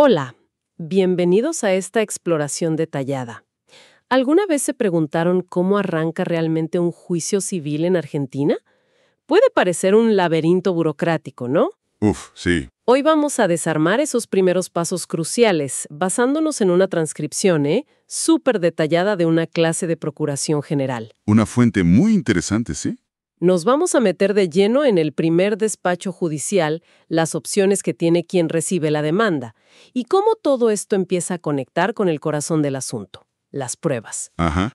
Hola, bienvenidos a esta exploración detallada. ¿Alguna vez se preguntaron cómo arranca realmente un juicio civil en Argentina? Puede parecer un laberinto burocrático, ¿no? Uf, sí. Hoy vamos a desarmar esos primeros pasos cruciales, basándonos en una transcripción, súper detallada de una clase de procuración general. Una fuente muy interesante, ¿sí? Nos vamos a meter de lleno en el primer despacho judicial, las opciones que tiene quien recibe la demanda, y cómo todo esto empieza a conectar con el corazón del asunto, las pruebas. Ajá.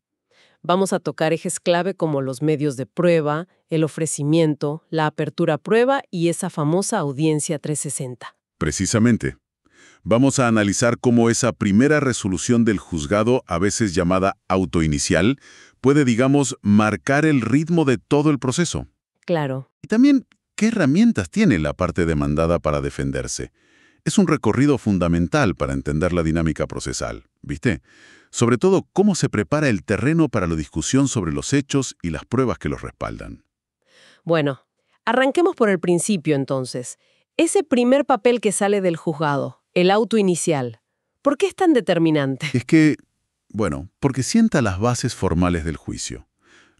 Vamos a tocar ejes clave como los medios de prueba, el ofrecimiento, la apertura a prueba y esa famosa audiencia 360. Precisamente. Vamos a analizar cómo esa primera resolución del juzgado, a veces llamada autoinicial, puede, digamos, marcar el ritmo de todo el proceso. Claro. Y también, ¿qué herramientas tiene la parte demandada para defenderse? Es un recorrido fundamental para entender la dinámica procesal, ¿viste? Sobre todo, cómo se prepara el terreno para la discusión sobre los hechos y las pruebas que los respaldan. Bueno, arranquemos por el principio entonces. Ese primer papel que sale del juzgado, el auto inicial, ¿por qué es tan determinante? Es que, bueno, porque sienta las bases formales del juicio.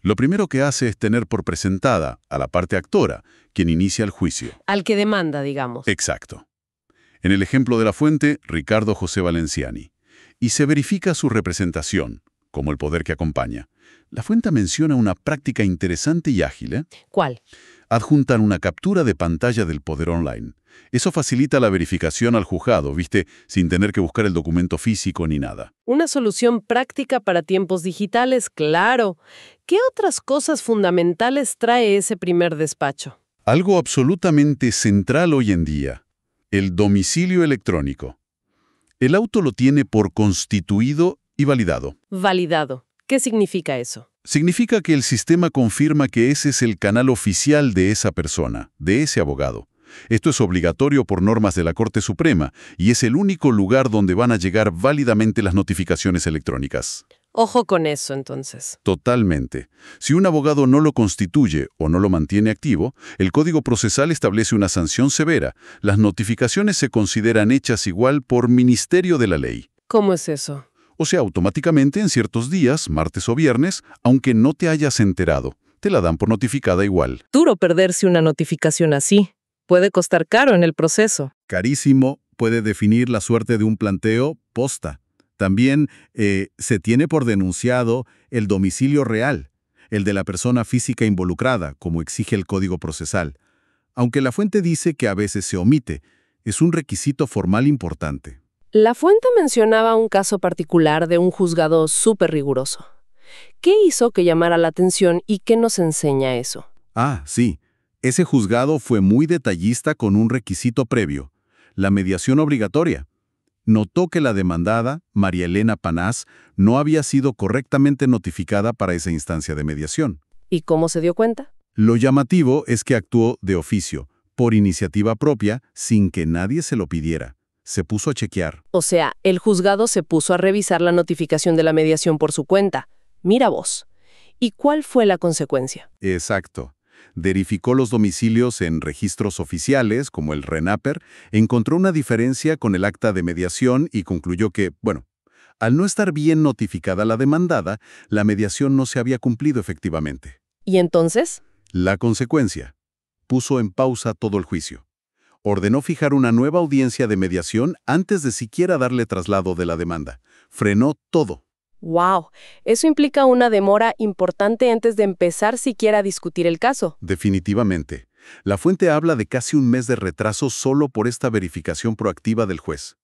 Lo primero que hace es tener por presentada a la parte actora, quien inicia el juicio. Al que demanda, digamos. Exacto. En el ejemplo de la fuente, Ricardo José Valenciani. Y se verifica su representación, como el poder que acompaña. La fuente menciona una práctica interesante y ágil, ¿eh? ¿Cuál? Adjuntan una captura de pantalla del poder online. Eso facilita la verificación al juzgado, ¿viste? Sin tener que buscar el documento físico ni nada. Una solución práctica para tiempos digitales, claro. ¿Qué otras cosas fundamentales trae ese primer despacho? Algo absolutamente central hoy en día, el domicilio electrónico. El auto lo tiene por constituido y validado. Validado. ¿Qué significa eso? Significa que el sistema confirma que ese es el canal oficial de esa persona, de ese abogado. Esto es obligatorio por normas de la Corte Suprema y es el único lugar donde van a llegar válidamente las notificaciones electrónicas. Ojo con eso, entonces. Totalmente. Si un abogado no lo constituye o no lo mantiene activo, el Código Procesal establece una sanción severa. Las notificaciones se consideran hechas igual por Ministerio de la Ley. ¿Cómo es eso? O sea, automáticamente en ciertos días, martes o viernes, aunque no te hayas enterado, te la dan por notificada igual. Duro perderse una notificación así. Puede costar caro en el proceso. Carísimo, puede definir la suerte de un planteo posta. También se tiene por denunciado el domicilio real, el de la persona física involucrada, como exige el Código Procesal. Aunque la fuente dice que a veces se omite, es un requisito formal importante. La fuente mencionaba un caso particular de un juzgado súper riguroso. ¿Qué hizo que llamara la atención y qué nos enseña eso? Ah, sí. Ese juzgado fue muy detallista con un requisito previo, la mediación obligatoria. Notó que la demandada, María Elena Panás, no había sido correctamente notificada para esa instancia de mediación. ¿Y cómo se dio cuenta? Lo llamativo es que actuó de oficio, por iniciativa propia, sin que nadie se lo pidiera. Se puso a chequear. O sea, el juzgado se puso a revisar la notificación de la mediación por su cuenta. Mira vos. ¿Y cuál fue la consecuencia? Exacto. Verificó los domicilios en registros oficiales, como el RENAPER, encontró una diferencia con el acta de mediación y concluyó que, al no estar bien notificada la demandada, la mediación no se había cumplido efectivamente. ¿Y entonces? La consecuencia: puso en pausa todo el juicio. Ordenó fijar una nueva audiencia de mediación antes de siquiera darle traslado de la demanda. Frenó todo. ¡Wow! Eso implica una demora importante antes de empezar siquiera a discutir el caso. Definitivamente. La fuente habla de casi un mes de retraso solo por esta verificación proactiva del juez.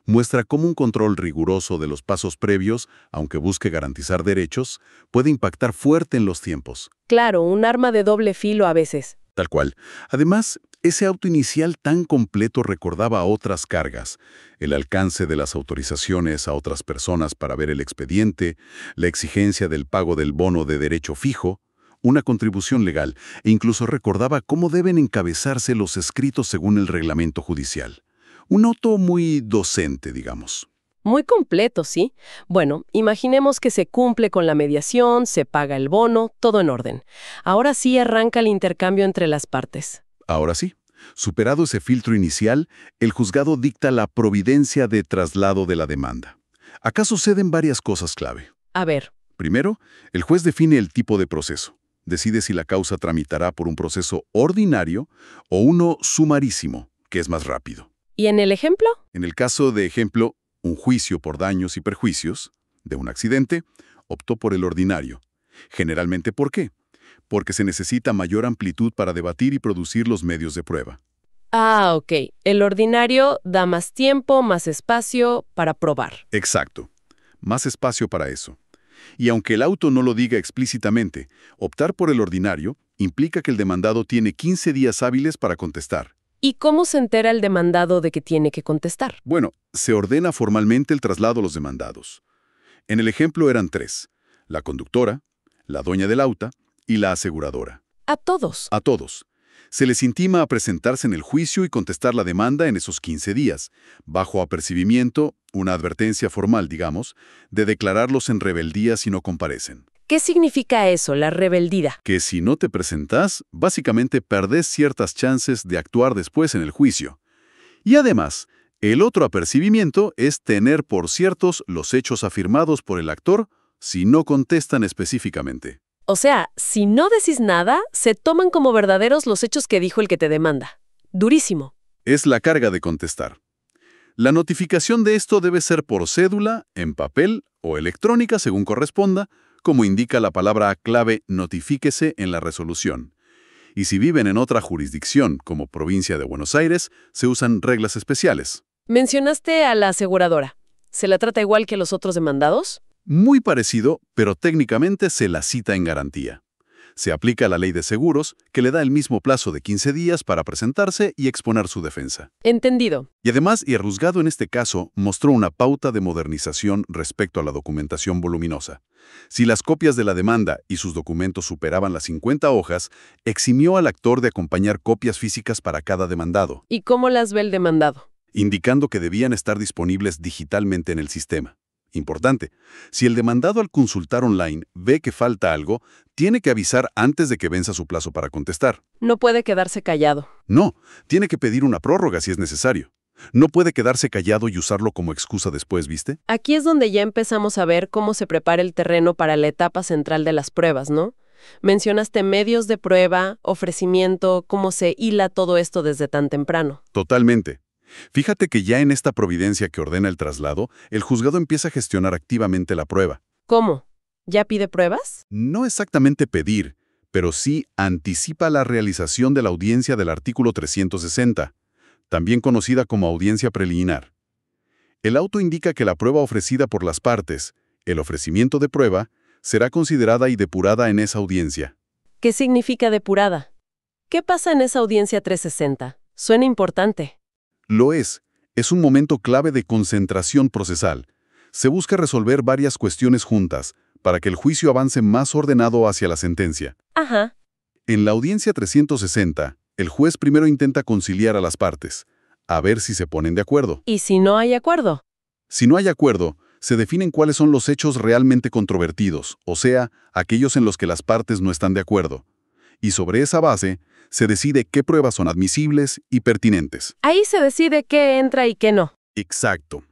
Muestra cómo un control riguroso de los pasos previos, aunque busque garantizar derechos, puede impactar fuerte en los tiempos. Claro, un arma de doble filo a veces. Tal cual. Además, ese auto inicial tan completo recordaba otras cargas, el alcance de las autorizaciones a otras personas para ver el expediente, la exigencia del pago del bono de derecho fijo, una contribución legal, e incluso recordaba cómo deben encabezarse los escritos según el reglamento judicial. Un auto muy docente, digamos. Muy completo, ¿sí? Bueno, imaginemos que se cumple con la mediación, se paga el bono, todo en orden. Ahora sí arranca el intercambio entre las partes. Ahora sí, Superado ese filtro inicial, el juzgado dicta la providencia de traslado de la demanda. Acá suceden varias cosas clave. A ver, Primero, el juez define el tipo de proceso. Decide si la causa tramitará por un proceso ordinario o uno sumarísimo, que es más rápido. ¿y en el ejemplo? En el caso de ejemplo, un juicio por daños y perjuicios de un accidente, optó por el ordinario. Generalmente, ¿por qué? Porque se necesita mayor amplitud para debatir y producir los medios de prueba. Ah, ok. El ordinario da más tiempo, más espacio para probar. Exacto. Más espacio para eso. Y aunque el auto no lo diga explícitamente, optar por el ordinario implica que el demandado tiene 15 días hábiles para contestar. ¿Y cómo se entera el demandado de que tiene que contestar? Bueno, se ordena formalmente el traslado a los demandados. En el ejemplo eran 3: la conductora, la dueña del auto y la aseguradora. A todos. A todos. Se les intima a presentarse en el juicio y contestar la demanda en esos 15 días, bajo apercibimiento, una advertencia formal, digamos, de declararlos en rebeldía si no comparecen. ¿Qué significa eso, la rebeldía? Que si no te presentás, básicamente perdés ciertas chances de actuar después en el juicio. Y además, el otro apercibimiento es tener por ciertos los hechos afirmados por el actor si no contestan específicamente. O sea, si no decís nada, se toman como verdaderos los hechos que dijo el que te demanda. Durísimo. Es la carga de contestar. La notificación de esto debe ser por cédula, en papel o electrónica según corresponda, como indica la palabra clave notifíquese en la resolución. Y si viven en otra jurisdicción, como provincia de Buenos Aires, se usan reglas especiales. Mencionaste a la aseguradora. ¿Se la trata igual que los otros demandados? Muy parecido, pero técnicamente se la cita en garantía. Se aplica la ley de seguros, que le da el mismo plazo de 15 días para presentarse y exponer su defensa. Entendido. Y además, el juzgado en este caso mostró una pauta de modernización respecto a la documentación voluminosa. Si las copias de la demanda y sus documentos superaban las 50 hojas, eximió al actor de acompañar copias físicas para cada demandado, ¿Y cómo las ve el demandado? indicando que debían estar disponibles digitalmente en el sistema. Importante, si el demandado al consultar online ve que falta algo, tiene que avisar antes de que venza su plazo para contestar. No puede quedarse callado. No, tiene que pedir una prórroga si es necesario. No puede quedarse callado y usarlo como excusa después, ¿viste? Aquí es donde ya empezamos a ver cómo se prepara el terreno para la etapa central de las pruebas, ¿no? Mencionaste medios de prueba, ofrecimiento, cómo se hila todo esto desde tan temprano. Totalmente. Fíjate que ya en esta providencia que ordena el traslado, el juzgado empieza a gestionar activamente la prueba. ¿Cómo? ¿Ya pide pruebas? No exactamente pedir, pero sí anticipa la realización de la audiencia del artículo 360, también conocida como audiencia preliminar. El auto indica que la prueba ofrecida por las partes, el ofrecimiento de prueba, será considerada y depurada en esa audiencia. ¿Qué significa depurada? ¿Qué pasa en esa audiencia 360? Suena importante. Lo es un momento clave de concentración procesal. Se busca resolver varias cuestiones juntas para que el juicio avance más ordenado hacia la sentencia. Ajá. En la audiencia 360, el juez primero intenta conciliar a las partes, a ver si se ponen de acuerdo. ¿Y si no hay acuerdo? Si no hay acuerdo, se definen cuáles son los hechos realmente controvertidos, o sea, aquellos en los que las partes no están de acuerdo. Y sobre esa base, se decide qué pruebas son admisibles y pertinentes. Ahí se decide qué entra y qué no. Exacto.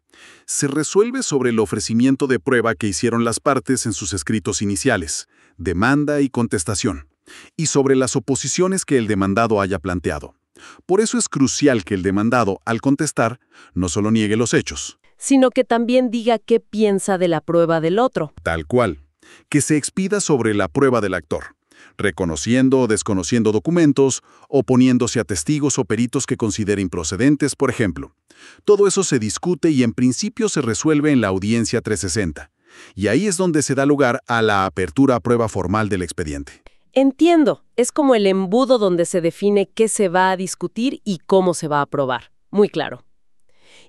Se resuelve sobre el ofrecimiento de prueba que hicieron las partes en sus escritos iniciales, demanda y contestación, y sobre las oposiciones que el demandado haya planteado. Por eso es crucial que el demandado, al contestar, no solo niegue los hechos. Sino que también diga qué piensa de la prueba del otro. Tal cual. Que se expida sobre la prueba del actor, reconociendo o desconociendo documentos, oponiéndose a testigos o peritos que considere improcedentes, por ejemplo. Todo eso se discute y en principio se resuelve en la audiencia 360. Y ahí es donde se da lugar a la apertura a prueba formal del expediente. Entiendo. Es como el embudo donde se define qué se va a discutir y cómo se va a probar. Muy claro.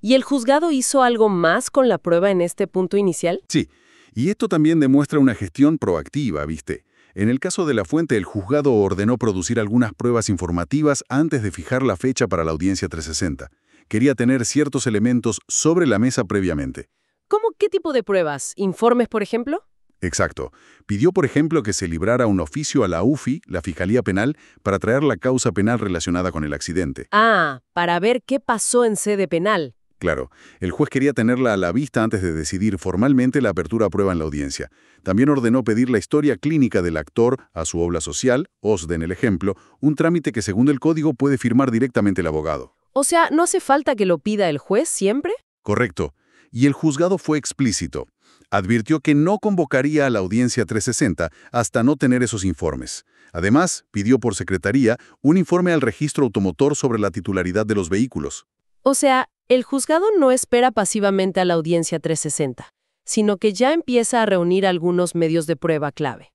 ¿Y el juzgado hizo algo más con la prueba en este punto inicial? Sí, y esto también demuestra una gestión proactiva, ¿viste? En el caso de La Fuente, el juzgado ordenó producir algunas pruebas informativas antes de fijar la fecha para la audiencia 360. Quería tener ciertos elementos sobre la mesa previamente. ¿Cómo qué tipo de pruebas? ¿Informes, por ejemplo? Exacto. Pidió, por ejemplo, que se librara un oficio a la UFI, la Fiscalía Penal, para traer la causa penal relacionada con el accidente. Ah, para ver qué pasó en sede penal. Claro, el juez quería tenerla a la vista antes de decidir formalmente la apertura a prueba en la audiencia. También ordenó pedir la historia clínica del actor a su obra social, OSDE en el ejemplo, un trámite que según el código puede firmar directamente el abogado. O sea, ¿no hace falta que lo pida el juez siempre? Correcto. Y el juzgado fue explícito. Advirtió que no convocaría a la audiencia 360 hasta no tener esos informes. Además, pidió por secretaría un informe al registro automotor sobre la titularidad de los vehículos. O sea, el juzgado no espera pasivamente a la audiencia 360, sino que ya empieza a reunir algunos medios de prueba clave.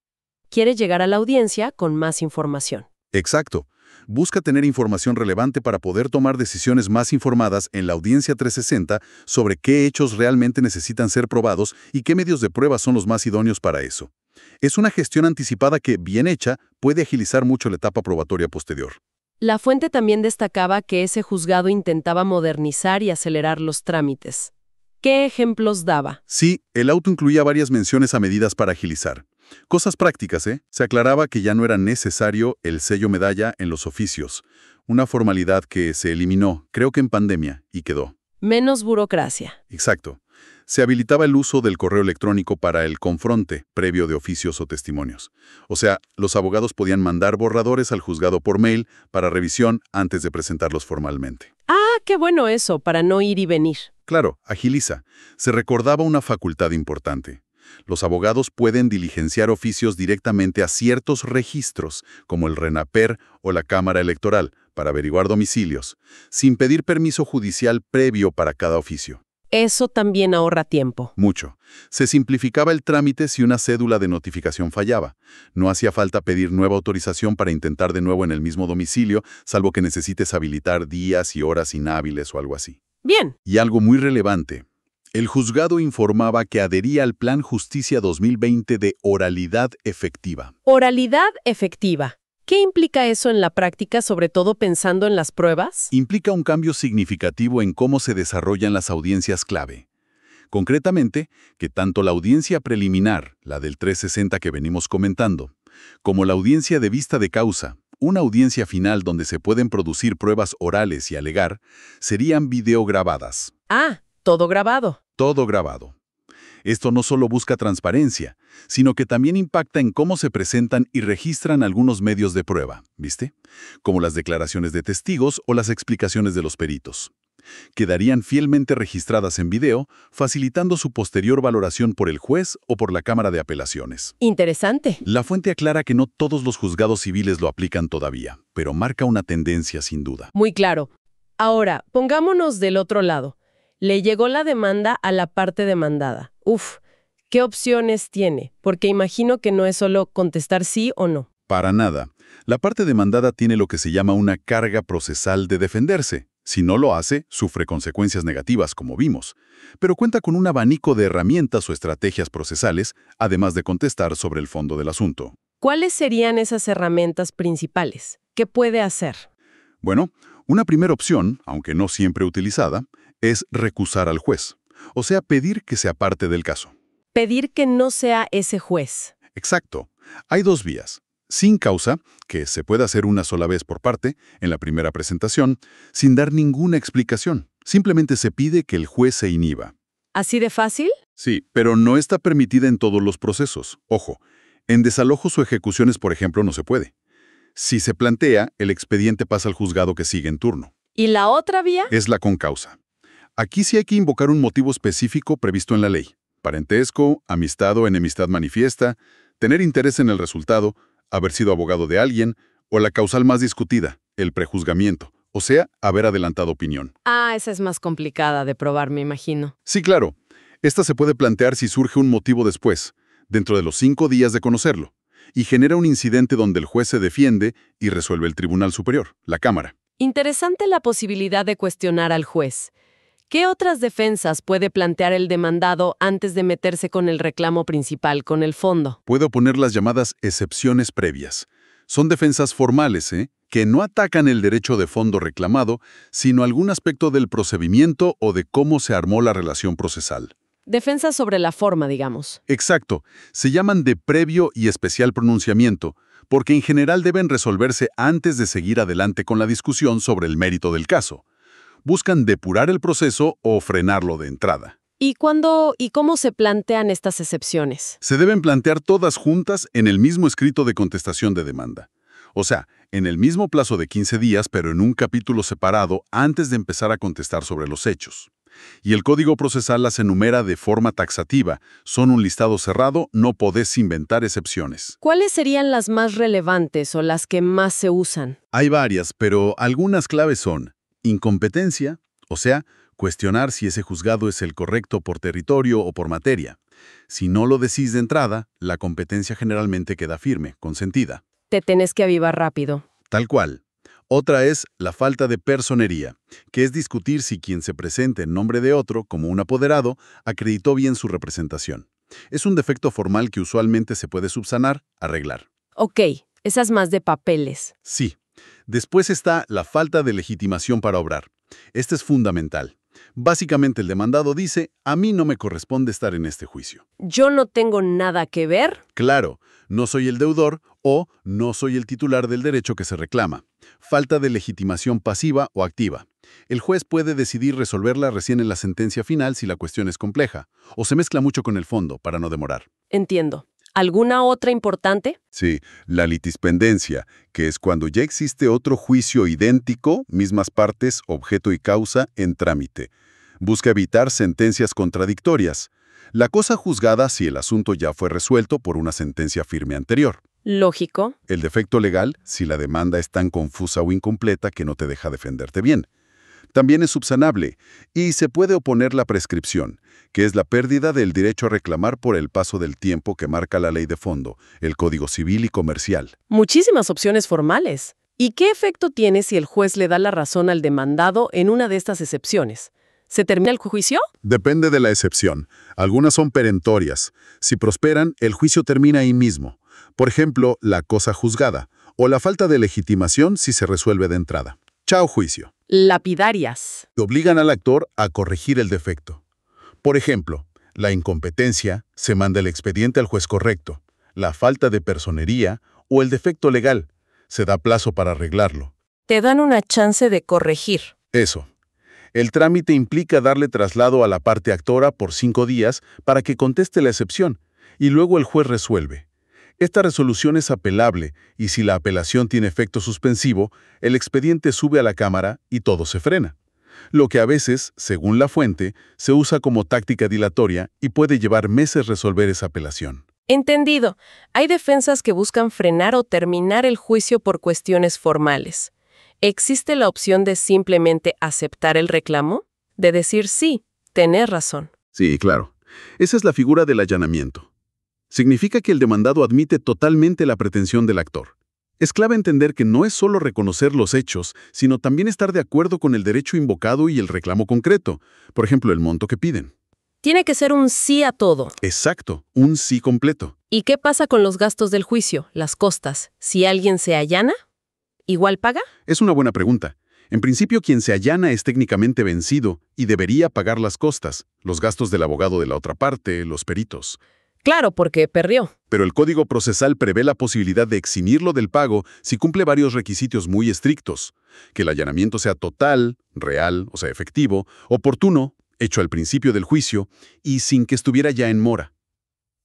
Quiere llegar a la audiencia con más información. Exacto. Busca tener información relevante para poder tomar decisiones más informadas en la audiencia 360 sobre qué hechos realmente necesitan ser probados y qué medios de prueba son los más idóneos para eso. Es una gestión anticipada que, bien hecha, puede agilizar mucho la etapa probatoria posterior. La fuente también destacaba que ese juzgado intentaba modernizar y acelerar los trámites. ¿Qué ejemplos daba? Sí, el auto incluía varias menciones a medidas para agilizar. Cosas prácticas, ¿eh? Se aclaraba que ya no era necesario el sello medalla en los oficios. Una formalidad que se eliminó, creo que en pandemia, y quedó. Menos burocracia. Exacto. Se habilitaba el uso del correo electrónico para el confronte previo de oficios o testimonios. O sea, los abogados podían mandar borradores al juzgado por mail para revisión antes de presentarlos formalmente. Ah, qué bueno eso, para no ir y venir. Claro, agiliza. Se recordaba una facultad importante. Los abogados pueden diligenciar oficios directamente a ciertos registros, como el RENAPER o la Cámara Electoral, para averiguar domicilios, sin pedir permiso judicial previo para cada oficio. Eso también ahorra tiempo. Mucho. Se simplificaba el trámite si una cédula de notificación fallaba. No hacía falta pedir nueva autorización para intentar de nuevo en el mismo domicilio, salvo que necesites habilitar días y horas inhábiles o algo así. Bien. Y algo muy relevante. El juzgado informaba que adhería al Plan Justicia 2020 de oralidad efectiva. Oralidad efectiva. ¿Qué implica eso en la práctica, sobre todo pensando en las pruebas? Implica un cambio significativo en cómo se desarrollan las audiencias clave. Concretamente, que tanto la audiencia preliminar, la del 360 que venimos comentando, como la audiencia de vista de causa, una audiencia final donde se pueden producir pruebas orales y alegar, serían videograbadas. Ah, todo grabado. Todo grabado. Esto no solo busca transparencia, sino que también impacta en cómo se presentan y registran algunos medios de prueba, ¿viste? Como las declaraciones de testigos o las explicaciones de los peritos. Quedarían fielmente registradas en video, facilitando su posterior valoración por el juez o por la Cámara de Apelaciones. Interesante. La fuente aclara que no todos los juzgados civiles lo aplican todavía, pero marca una tendencia sin duda. Muy claro. Ahora, pongámonos del otro lado. Le llegó la demanda a la parte demandada. Uf, ¿qué opciones tiene? Porque imagino que no es solo contestar sí o no. Para nada. La parte demandada tiene lo que se llama una carga procesal de defenderse. Si no lo hace, sufre consecuencias negativas, como vimos. Pero cuenta con un abanico de herramientas o estrategias procesales, además de contestar sobre el fondo del asunto. ¿Cuáles serían esas herramientas principales? ¿Qué puede hacer? Bueno, una primera opción, aunque no siempre utilizada, es recusar al juez. O sea, pedir que se aparte del caso. Pedir que no sea ese juez. Exacto. Hay dos vías. Sin causa, que se puede hacer una sola vez por parte, en la primera presentación, sin dar ninguna explicación. Simplemente se pide que el juez se inhiba. ¿Así de fácil? Sí, pero no está permitida en todos los procesos. Ojo, en desalojos o ejecuciones, por ejemplo, no se puede. Si se plantea, el expediente pasa al juzgado que sigue en turno. ¿Y la otra vía? Es la concausa. Aquí sí hay que invocar un motivo específico previsto en la ley. Parentesco, amistad o enemistad manifiesta, tener interés en el resultado, haber sido abogado de alguien, o la causal más discutida, el prejuzgamiento, o sea, haber adelantado opinión. Ah, esa es más complicada de probar, me imagino. Sí, claro. Esta se puede plantear si surge un motivo después, dentro de los 5 días de conocerlo, y genera un incidente donde el juez se defiende y resuelve el Tribunal Superior, la Cámara. Interesante la posibilidad de cuestionar al juez. ¿Qué otras defensas puede plantear el demandado antes de meterse con el reclamo principal, con el fondo? Puede oponer las llamadas excepciones previas. Son defensas formales, que no atacan el derecho de fondo reclamado, sino algún aspecto del procedimiento o de cómo se armó la relación procesal. Defensa sobre la forma, digamos. Exacto. Se llaman de previo y especial pronunciamiento, porque en general deben resolverse antes de seguir adelante con la discusión sobre el mérito del caso. Buscan depurar el proceso o frenarlo de entrada. ¿Y cuándo y cómo se plantean estas excepciones? Se deben plantear todas juntas en el mismo escrito de contestación de demanda. O sea, en el mismo plazo de 15 días, pero en un capítulo separado antes de empezar a contestar sobre los hechos. Y el Código Procesal las enumera de forma taxativa. Son un listado cerrado, no podés inventar excepciones. ¿Cuáles serían las más relevantes o las que más se usan? Hay varias, pero algunas claves son incompetencia, o sea, cuestionar si ese juzgado es el correcto por territorio o por materia. Si no lo decís de entrada, la competencia generalmente queda firme, consentida. Te tenés que avivar rápido. Tal cual. Otra es la falta de personería, que es discutir si quien se presente en nombre de otro, como un apoderado, acreditó bien su representación. Es un defecto formal que usualmente se puede subsanar, arreglar. Ok, esas más de papeles. Sí. Después está la falta de legitimación para obrar. Este es fundamental. Básicamente el demandado dice, a mí no me corresponde estar en este juicio. Yo no tengo nada que ver. Claro, no soy el deudor o no soy el titular del derecho que se reclama. Falta de legitimación pasiva o activa. El juez puede decidir resolverla recién en la sentencia final si la cuestión es compleja, o se mezcla mucho con el fondo para no demorar. Entiendo. ¿Alguna otra importante? Sí, la litispendencia, que es cuando ya existe otro juicio idéntico, mismas partes, objeto y causa, en trámite. Busca evitar sentencias contradictorias. La cosa juzgada si el asunto ya fue resuelto por una sentencia firme anterior. Lógico. El defecto legal, si la demanda es tan confusa o incompleta que no te deja defenderte bien. También es subsanable y se puede oponer la prescripción, que es la pérdida del derecho a reclamar por el paso del tiempo que marca la ley de fondo, el Código Civil y Comercial. Muchísimas opciones formales. ¿Y qué efecto tiene si el juez le da la razón al demandado en una de estas excepciones? ¿Se termina el juicio? Depende de la excepción. Algunas son perentorias. Si prosperan, el juicio termina ahí mismo. Por ejemplo, la cosa juzgada, o la falta de legitimación si se resuelve de entrada. Chao juicio. Lapidarias. Obligan al actor a corregir el defecto. Por ejemplo, la incompetencia se manda el expediente al juez correcto. La falta de personería o el defecto legal se da plazo para arreglarlo. Te dan una chance de corregir. Eso. El trámite implica darle traslado a la parte actora por 5 días para que conteste la excepción, y luego el juez resuelve. Esta resolución es apelable, y si la apelación tiene efecto suspensivo, el expediente sube a la Cámara y todo se frena. Lo que a veces, según la fuente, se usa como táctica dilatoria y puede llevar meses resolver esa apelación. Entendido. Hay defensas que buscan frenar o terminar el juicio por cuestiones formales. ¿Existe la opción de simplemente aceptar el reclamo? De decir sí, tenés razón. Sí, claro. Esa es la figura del allanamiento. Significa que el demandado admite totalmente la pretensión del actor. Es clave entender que no es solo reconocer los hechos, sino también estar de acuerdo con el derecho invocado y el reclamo concreto, por ejemplo, el monto que piden. Tiene que ser un sí a todo. Exacto, un sí completo. ¿Y qué pasa con los gastos del juicio, las costas? Si alguien se allana, ¿igual paga? Es una buena pregunta. En principio, quien se allana es técnicamente vencido y debería pagar las costas, los gastos del abogado de la otra parte, los peritos. Claro, porque perdió. Pero el Código Procesal prevé la posibilidad de eximirlo del pago si cumple varios requisitos muy estrictos. Que el allanamiento sea total, real, o sea, efectivo, oportuno, hecho al principio del juicio y sin que estuviera ya en mora.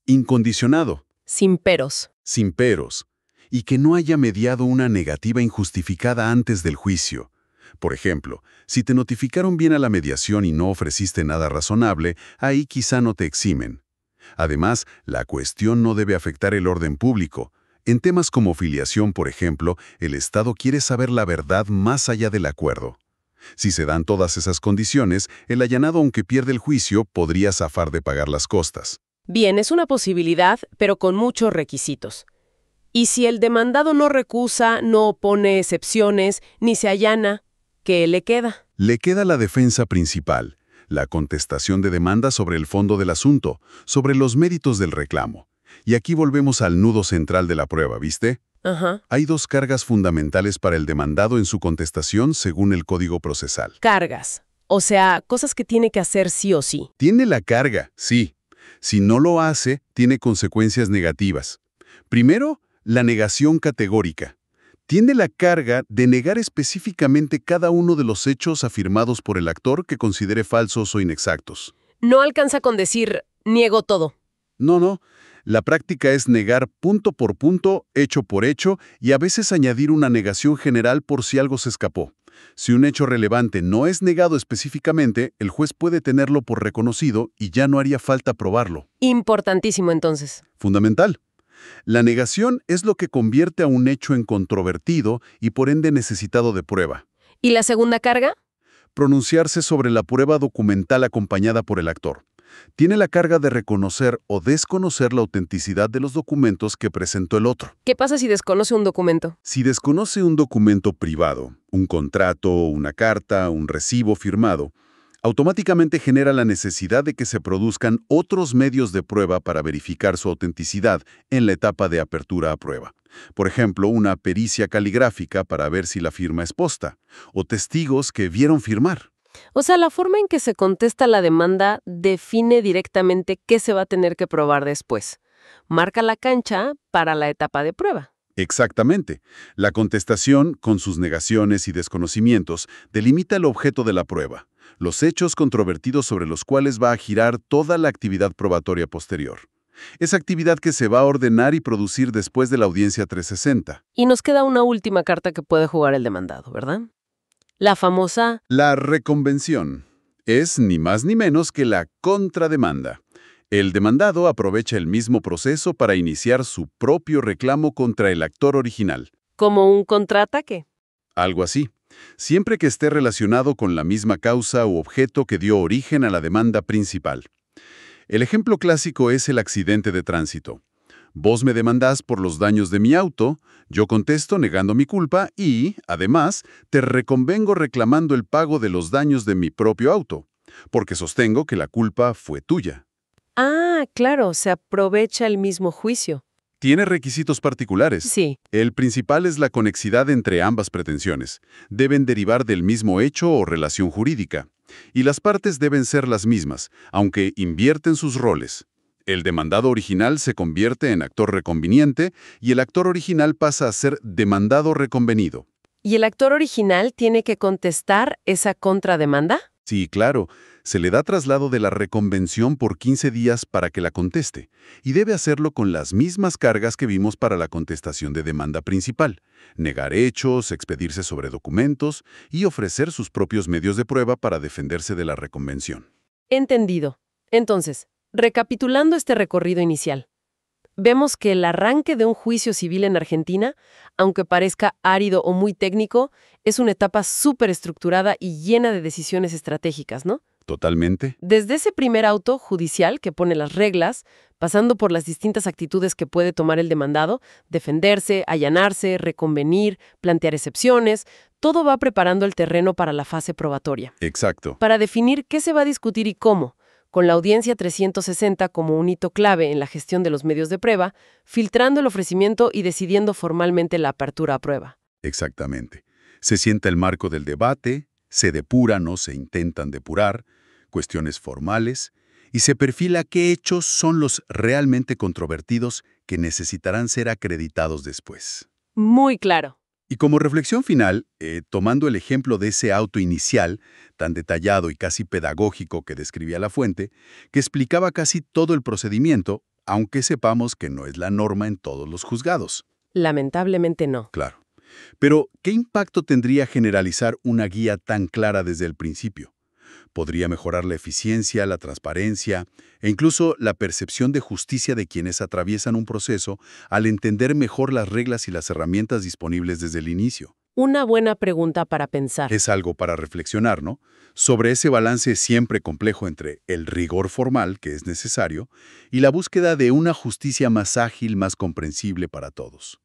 Incondicionado. Sin peros. Sin peros. Y que no haya mediado una negativa injustificada antes del juicio. Por ejemplo, si te notificaron bien a la mediación y no ofreciste nada razonable, ahí quizá no te eximen. Además, la cuestión no debe afectar el orden público. En temas como filiación, por ejemplo, el Estado quiere saber la verdad más allá del acuerdo. Si se dan todas esas condiciones, el allanado, aunque pierde el juicio, podría zafar de pagar las costas. Bien, es una posibilidad, pero con muchos requisitos. Y si el demandado no recusa, no opone excepciones, ni se allana, ¿qué le queda? Le queda la defensa principal, la contestación de demanda sobre el fondo del asunto, sobre los méritos del reclamo. Y aquí volvemos al nudo central de la prueba, ¿viste? Ajá. Hay 2 cargas fundamentales para el demandado en su contestación según el Código Procesal. Cargas. O sea, cosas que tiene que hacer sí o sí. Tiene la carga, sí. Si no lo hace, tiene consecuencias negativas. Primero, la negación categórica. Tiene la carga de negar específicamente cada uno de los hechos afirmados por el actor que considere falsos o inexactos. No alcanza con decir, niego todo. No. La práctica es negar punto por punto, hecho por hecho, y a veces añadir una negación general por si algo se escapó. Si un hecho relevante no es negado específicamente, el juez puede tenerlo por reconocido y ya no haría falta probarlo. Importantísimo, entonces. Fundamental. La negación es lo que convierte a un hecho en controvertido y por ende necesitado de prueba. ¿Y la segunda carga? Pronunciarse sobre la prueba documental acompañada por el actor. Tiene la carga de reconocer o desconocer la autenticidad de los documentos que presentó el otro. ¿Qué pasa si desconoce un documento? Si desconoce un documento privado, un contrato, una carta, un recibo firmado, automáticamente genera la necesidad de que se produzcan otros medios de prueba para verificar su autenticidad en la etapa de apertura a prueba. Por ejemplo, una pericia caligráfica para ver si la firma es posta, o testigos que vieron firmar. O sea, la forma en que se contesta la demanda define directamente qué se va a tener que probar después. Marca la cancha para la etapa de prueba. Exactamente. La contestación, con sus negaciones y desconocimientos, delimita el objeto de la prueba, los hechos controvertidos sobre los cuales va a girar toda la actividad probatoria posterior. Esa actividad que se va a ordenar y producir después de la audiencia 360. Y nos queda una última carta que puede jugar el demandado, ¿verdad? La famosa... La reconvención es ni más ni menos que la contrademanda. El demandado aprovecha el mismo proceso para iniciar su propio reclamo contra el actor original. ¿Como un contraataque? Algo así. Siempre que esté relacionado con la misma causa u objeto que dio origen a la demanda principal. El ejemplo clásico es el accidente de tránsito. Vos me demandás por los daños de mi auto, yo contesto negando mi culpa y, además, te reconvengo reclamando el pago de los daños de mi propio auto, porque sostengo que la culpa fue tuya. Ah, claro, se aprovecha el mismo juicio. Tiene requisitos particulares. Sí. El principal es la conexidad entre ambas pretensiones. Deben derivar del mismo hecho o relación jurídica. Y las partes deben ser las mismas, aunque invierten sus roles. El demandado original se convierte en actor reconveniente y el actor original pasa a ser demandado reconvenido. ¿Y el actor original tiene que contestar esa contrademanda? Sí, claro. Se le da traslado de la reconvención por 15 días para que la conteste, y debe hacerlo con las mismas cargas que vimos para la contestación de demanda principal: negar hechos, expedirse sobre documentos y ofrecer sus propios medios de prueba para defenderse de la reconvención. Entendido. Entonces, recapitulando este recorrido inicial, vemos que el arranque de un juicio civil en Argentina, aunque parezca árido o muy técnico, es una etapa súper estructurada y llena de decisiones estratégicas, ¿no? Totalmente. Desde ese primer auto judicial que pone las reglas, pasando por las distintas actitudes que puede tomar el demandado, defenderse, allanarse, reconvenir, plantear excepciones, todo va preparando el terreno para la fase probatoria. Exacto. Para definir qué se va a discutir y cómo, con la audiencia 360 como un hito clave en la gestión de los medios de prueba, filtrando el ofrecimiento y decidiendo formalmente la apertura a prueba. Exactamente. Se sienta el marco del debate, se depuran o se intentan depurar cuestiones formales y se perfila qué hechos son los realmente controvertidos que necesitarán ser acreditados después. Muy claro. Y como reflexión final, tomando el ejemplo de ese auto inicial, tan detallado y casi pedagógico que describía la fuente, que explicaba casi todo el procedimiento, aunque sepamos que no es la norma en todos los juzgados. Lamentablemente no. Claro. Pero, ¿qué impacto tendría generalizar una guía tan clara desde el principio? Podría mejorar la eficiencia, la transparencia e incluso la percepción de justicia de quienes atraviesan un proceso al entender mejor las reglas y las herramientas disponibles desde el inicio. Una buena pregunta para pensar. Es algo para reflexionar, ¿no? Sobre ese balance siempre complejo entre el rigor formal, que es necesario, y la búsqueda de una justicia más ágil, más comprensible para todos.